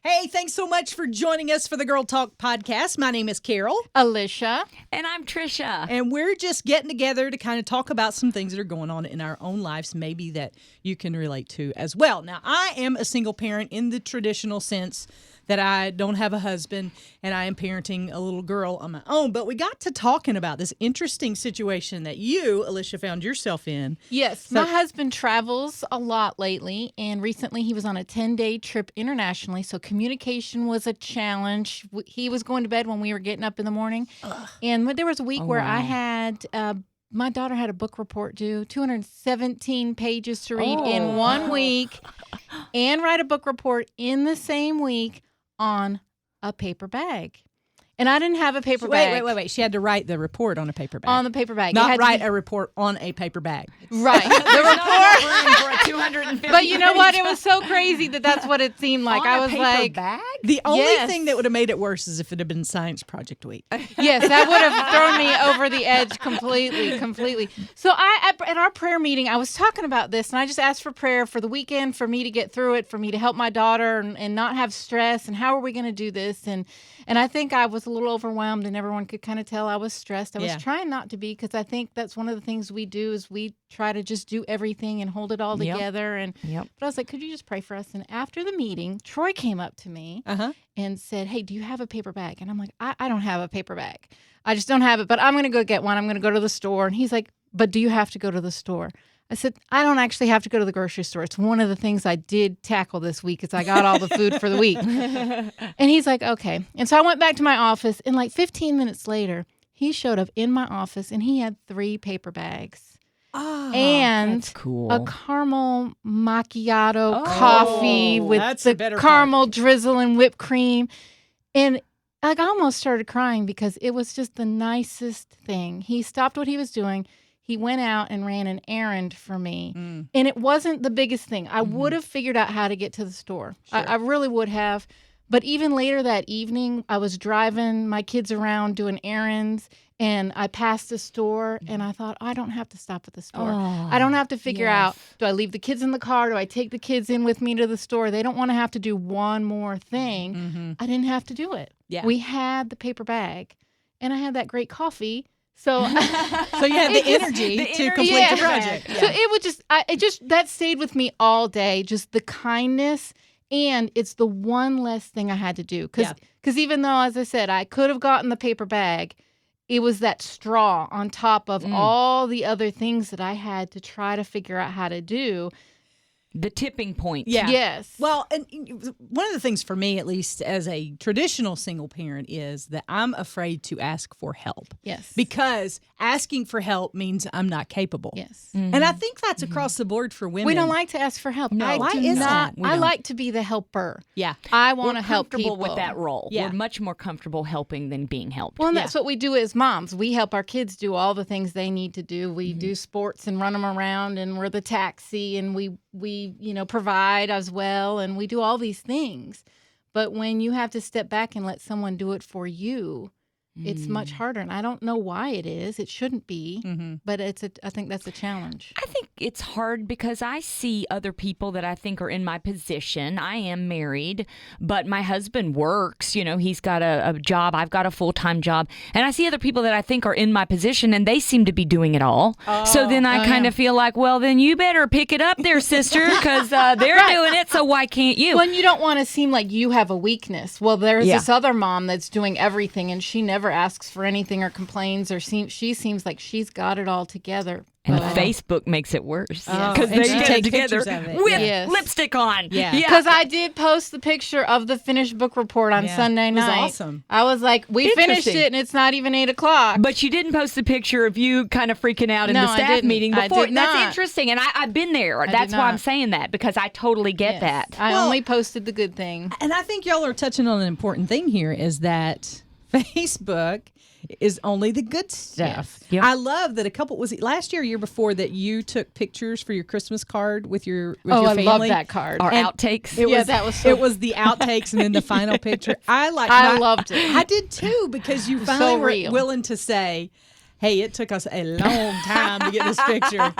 Hey, thanks so much for joining us for the Girl Talk podcast. My name is Carol. Alicia. And I'm Trisha. And we're just getting together to kind of talk about some things that are going on in our own lives, maybe that you can relate to as well. Now, I am a single parent in the traditional sense that I don't have a husband and I am parenting a little girl on my own. But we got to talking about this interesting situation that you, Alicia, found yourself in. Yes, my husband travels a lot lately, and recently he was on a 10-day trip internationally, so communication was a challenge. He was going to bed when we were getting up in the morning, and there was a week where I had... my daughter had a book report due, 217 pages to read in 1 week, and write a book report in the same week on a paper bag. And I didn't have a paper bag. Wait. She had to write the report on a paper bag. On the paper bag. Not write a report on a paper bag. Right. The report. For a 250 But you know what? It was so crazy that's what it seemed like. I was like, bag? The only thing that would have made it worse is if it had been Science Project Week. yes, that would have thrown me over the edge completely. So at our prayer meeting, I was talking about this, and I just asked for prayer for the weekend, for me to get through it, for me to help my daughter and not have stress, and how are we going to do this? And I think I was a little overwhelmed, and everyone could kind of tell I was stressed. I was trying not to be, because I think that's one of the things we do is we try to just do everything and hold it all together. But I was like, could you just pray for us? And after the meeting, Troy came up to me and said, hey, do you have a paper bag? And I'm like, I don't have a paper bag. I just don't have it, but I'm going to go get one. I'm going to go to the store. And he's like, but do you have to go to the store? I said, I don't actually have to go to the grocery store. It's one of the things I did tackle this week is I got all the food for the week. And he's like, okay. And so I went back to my office, and like 15 minutes later, he showed up in my office, and he had 3 paper bags. And that's cool. A caramel macchiato coffee with the caramel drizzle and whipped cream. And like I almost started crying because it was just the nicest thing. He stopped what he was doing. He went out and ran an errand for me. And it wasn't the biggest thing. I would have figured out how to get to the store. Sure. I really would have. But even later that evening, I was driving my kids around doing errands, and I passed the store, and I thought, I don't have to stop at the store. I don't have to figure out, do I leave the kids in the car? Do I take the kids in with me to the store? They don't want to have to do one more thing. I didn't have to do it. Yeah. We had the paper bag, and I had that great coffee. So you had the energy to complete the project. Yeah. So it would that stayed with me all day, just the kindness. And it's the one less thing I had to do. Because even though, as I said, I could have gotten the paper bag, it was that straw on top of all the other things that I had to try to figure out how to do. The tipping point. Yeah. Yes. Well, and one of the things for me, at least as a traditional single parent, is that I'm afraid to ask for help. Yes. Because asking for help means I'm not capable. Yes. And I think that's across the board for women. We don't like to ask for help. No. Why is that? I like to be the helper. Yeah. I want to help people. We're comfortable with that role. Yeah. We're much more comfortable helping than being helped. Well, and that's what we do as moms. We help our kids do all the things they need to do. We do sports and run them around, and we're the taxi, and we provide as well, and we do all these things. But when you have to step back and let someone do it for you, it's much harder. And I don't know why it is. It shouldn't be, but I think that's a challenge. I think it's hard because I see other people that I think are in my position. I am married, but my husband works. He's got a job. I've got a full-time job. And I see other people that I think are in my position, and they seem to be doing it all. So then I kind of feel like, well, then you better pick it up there, sister, because they're doing it, so why can't you? Well, you don't want to seem like you have a weakness. Well, there's this other mom that's doing everything, and she never asks for anything or complains, or she seems like she's got it all together. And Facebook makes it worse because they she take together with lipstick on. Yeah, because I did post the picture of the finished book report on Sunday night. It was awesome. I was like, we finished it, and it's not even 8:00. But you didn't post the picture of you kind of freaking out in the staff meeting before. I did not. That's interesting, and I've been there. That's why I'm saying that, because I totally get that. I only posted the good thing. And I think y'all are touching on an important thing here, is that Facebook is only the good stuff. Yes. Yep. I love that was it last year or year before that you took pictures for your Christmas card with your family? I love that card. Our outtakes. It was the outtakes and then the final picture. I loved it. I did too, because you finally were willing to say, Hey, it took us a long time to get this picture.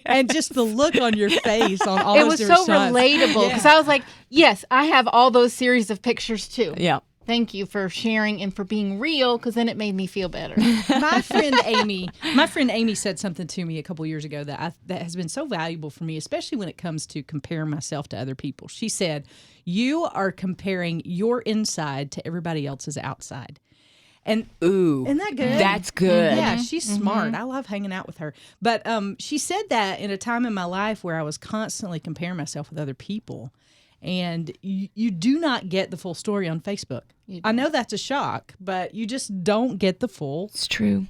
And just the look on your face on all It those was so different shots. relatable because I was like, yes, I have all those series of pictures too. Yeah. Thank you for sharing and for being real because then it made me feel better. My friend Amy said something to me a couple years ago that has been so valuable for me, especially when it comes to comparing myself to other people. She said, "You are comparing your inside to everybody else's outside." And Ooh. isn't that good? That's good. Yeah, she's smart. I love hanging out with her. But she said that in a time in my life where I was constantly comparing myself with other people. And you do not get the full story on Facebook. I know that's a shock, but you just don't get the full It's true.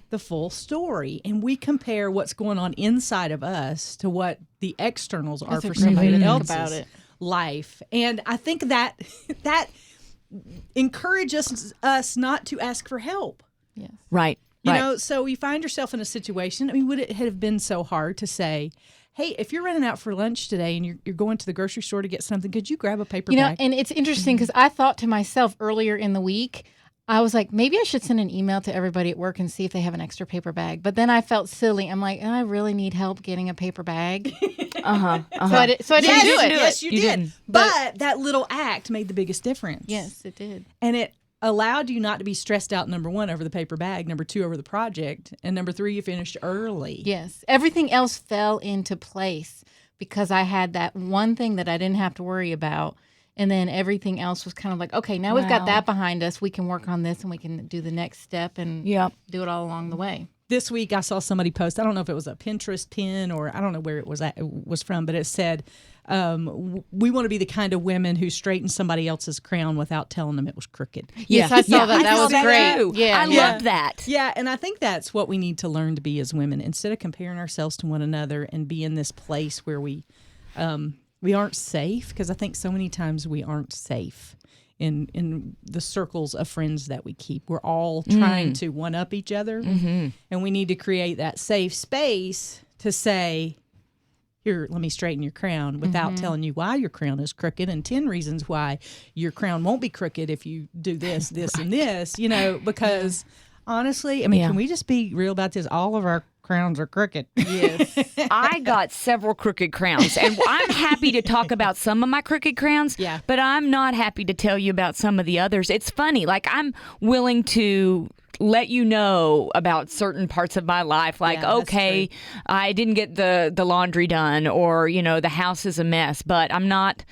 story. And we compare what's going on inside of us to what the externals are That's a for great way to somebody think else's about it. life. And I think that encourages us not to ask for help. Yes. Right. You right. know, so you find yourself in a situation. I mean, would it have been so hard to say, hey, if you're running out for lunch today and you're going to the grocery store to get something, could you grab a paper You know, bag? and it's interesting because I thought to myself earlier in the week, I was like, maybe I should send an email to everybody at work and see if they have an extra paper bag. But then I felt silly. I'm like, I really need help getting a paper bag. So I didn't do it. Yes, you You did. didn't. But that little act made the biggest difference. Yes, it did. And it allowed you not to be stressed out, number one, over the paper bag, number two, over the project, and number three, you finished early. Yes. Everything else fell into place because I had that one thing that I didn't have to worry about. And then everything else was kind of like, okay, now we've got Wow. that behind us. We can work on this and we can do the next step and Yep. do it all along the way. This week, I saw somebody post, I don't know if it was a Pinterest pin or I don't know where it was from, but it said, we want to be the kind of women who straighten somebody else's crown without telling them it was crooked. Yes, I saw that. I That saw was that great. too. Yeah, I yeah. love that. Yeah, and I think that's what we need to learn to be as women. Instead of comparing ourselves to one another and be in this place where we aren't safe, because I think so many times we aren't safe in the circles of friends that we keep. We're all trying to one up each other, and we need to create that safe space to say, here, let me straighten your crown without telling you why your crown is crooked and 10 reasons why your crown won't be crooked if you do this, this, and this, you know, because honestly, I mean, Yeah. can we just be real about this? All of our crowns are crooked. Yes. I got several crooked crowns, and I'm happy to talk about some of my crooked crowns, Yeah. but I'm not happy to tell you about some of the others. It's funny. Like, I'm willing to let you know about certain parts of my life, like, Yeah, that's okay, I didn't get the laundry done, or, you know, the house is a mess, but I'm not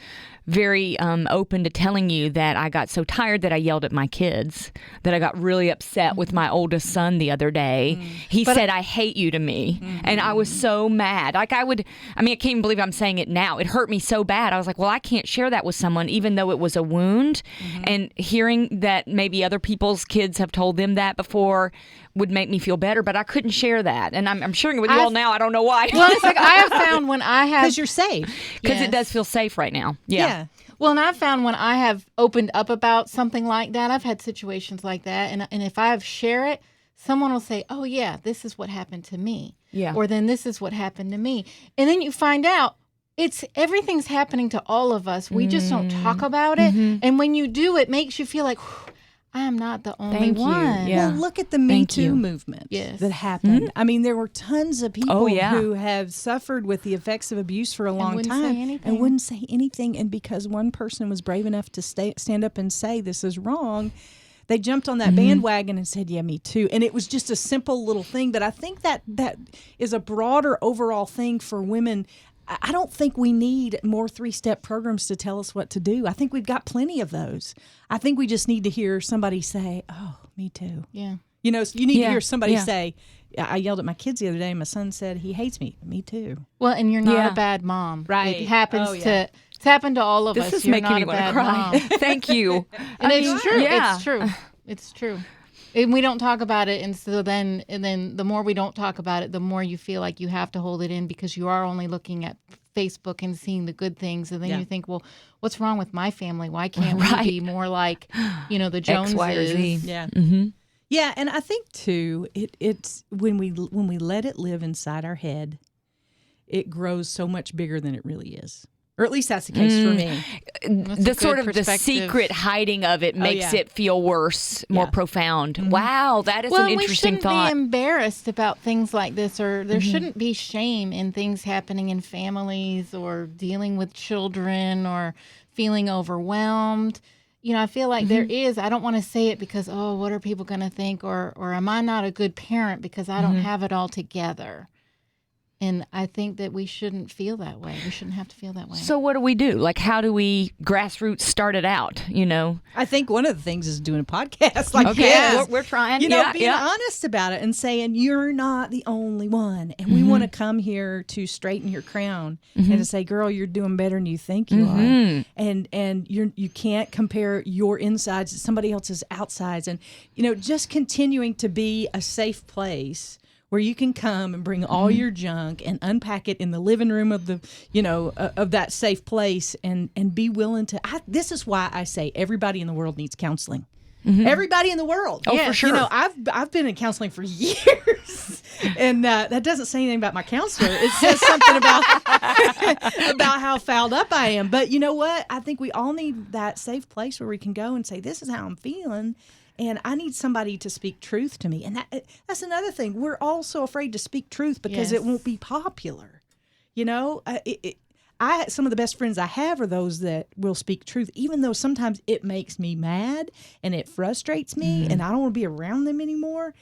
very open to telling you that I got so tired that I yelled at my kids, that I got really upset with my oldest son the other day. He said, I hate you to me. And I was so mad. Like, I can't even believe I'm saying it now. It hurt me so bad. I was like, well, I can't share that with someone, even though it was a wound. And hearing that maybe other people's kids have told them that before would make me feel better, but I couldn't share that. And I'm sharing it with you all now. I don't know why. Well, it's like I have found when I have Because you're safe. Because Yes. it does feel safe right now. Yeah. Well, and I've found when I have opened up about something like that, I've had situations like that, and if I share it, someone will say, "Oh yeah, this is what happened to me," Yeah. or then this is what happened to me, and then you find out everything's happening to all of us. We just don't talk about it, and when you do, it makes you feel like I am not the only Thank you. one. Yeah. Well, look at the Me Thank Too you. movement Yes. that happened. I mean, there were tons of people Oh, yeah. who have suffered with the effects of abuse for a long wouldn't time say anything. and wouldn't say anything. And because one person was brave enough to stand up and say this is wrong, they jumped on that bandwagon and said, yeah, me too. And it was just a simple little thing. But I think that is a broader overall thing for women. I don't think we need more 3-step programs to tell us what to do. I think we've got plenty of those. I think we just need to hear somebody say, oh, me too. Yeah. You know, you need to Yeah, hear somebody yeah. say, I yelled at my kids the other day. My son said he hates me. Me too. Well, and you're not Yeah. a bad mom. Right. It happens Oh, yeah. it's happened to all of This us. is You're making not me a want to bad cry. mom. Thank you. And it's true. Yeah. It's true. It's true. And we don't talk about it, and so then the more we don't talk about it, the more you feel like you have to hold it in because you are only looking at Facebook and seeing the good things, and then Yeah. you think, well, what's wrong with my family? Why can't Right. we be more like, the Joneses? X, Y, or Z. Yeah. Mm-hmm. Yeah, and I think too, it's when we let it live inside our head, it grows so much bigger than it really is. or at least that's the case for me. That's a The sort good of the perspective. secret hiding of it makes yeah. it feel worse, more Yeah. profound. Wow, that is Well, an we interesting shouldn't thought. be embarrassed about things like this, or there shouldn't be shame in things happening in families, or dealing with children, or feeling overwhelmed. You know, I feel like there is. I don't want to say it because, oh, what are people going to think, or am I not a good parent because I don't have it all together? And I think that we shouldn't feel that way. We shouldn't have to feel that way. So what do we do? Like, how do we grassroots start it out? You know, I think one of the things is doing a podcast like okay, this. we're trying. You know, yeah, being yeah. honest about it and saying you're not the only one, and we want to come here to straighten your crown and to say, "Girl, you're doing better than you think you are," and you can't compare your insides to somebody else's outsides, and you know, just continuing to be a safe place where you can come and bring all your junk and unpack it in the living room of the, you know, of that safe place, and be willing to. This is why I say everybody in the world needs counseling. Everybody in the world. Oh, for sure. You know, I've been in counseling for years, and that doesn't say anything about my counselor. It says something about about how fouled up I am. But you know what? I think we all need that safe place where we can go and say, "This is how I'm feeling." And I need somebody to speak truth to me. And that's another thing. We're all so afraid to speak truth because it Yes. won't be popular. You know, some of the best friends I have are those that will speak truth, even though sometimes it makes me mad and it frustrates me and I don't want to be around them anymore.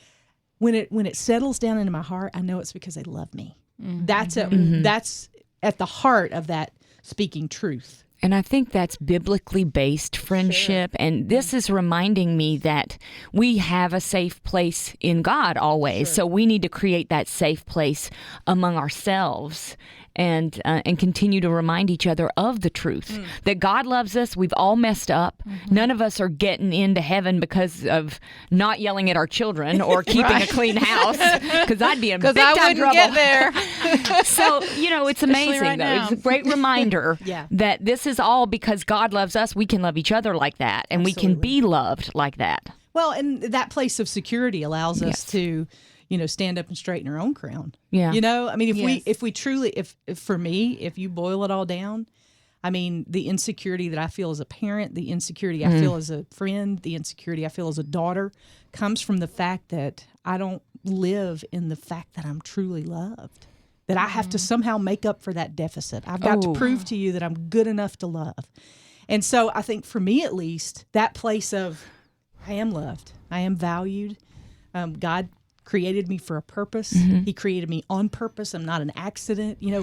When it settles down into my heart, I know it's because they love me. That's at the heart of that speaking truth. And I think that's biblically based friendship. And this is reminding me that we have a safe place in God always. So we need to create that safe place among ourselves and continue to remind each other of the truth that God loves us. We've all messed up. None of us are getting into heaven because of not yelling at our children or keeping a clean house, because I'd be in big because I time wouldn't trouble. get there. So, you know, it's amazing, right though. now. It's a great reminder Yeah. that this is all because God loves us. We can love each other like that, and we can be loved like that. Well, and that place of security allows us Yes. to, you know, stand up and straighten our own crown. Yeah. You know, I mean, Yes. if we truly, if for me, if you boil it all down, I mean, the insecurity that I feel as a parent, the insecurity I feel as a friend, the insecurity I feel as a daughter comes from the fact that I don't live in the fact that I'm truly loved. That I have to somehow make up for that deficit. I've got to prove to you that I'm good enough to love. And so I think for me, at least, that place of I am loved, I am valued. God created me for a purpose. He created me on purpose. I'm not an accident. You know,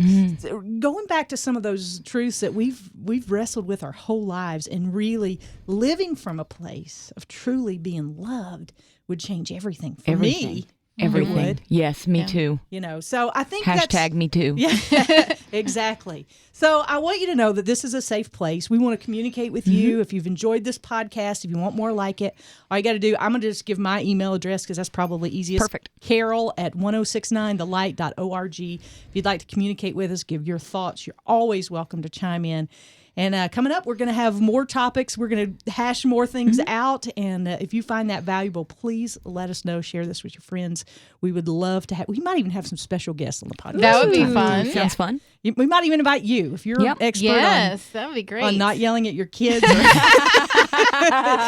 going back to some of those truths that we've wrestled with our whole lives, and really living from a place of truly being loved would change everything for me. Everything. It would. Yes, me too. You know, so I think Hashtag me too. Yeah, exactly. So I want you to know that this is a safe place. We want to communicate with you. If you've enjoyed this podcast, if you want more like it, all you got to do, I'm going to just give my email address because that's probably easiest. Perfect. Carol at 1069thelight.org. If you'd like to communicate with us, give your thoughts, you're always welcome to chime in. And coming up, we're going to have more topics. We're going to hash more things out. And if you find that valuable, please let us know. Share this with your friends. We would love to have, we might even have some special guests on the podcast. That would be fun. Sounds fun. We might even invite you if you're Yep. an expert Yes, that would be great. on not yelling at your kids.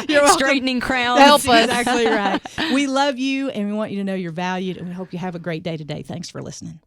You're welcome. Straightening crowns. Help us. Exactly right. We love you, and we want you to know you're valued, and we hope you have a great day today. Thanks for listening.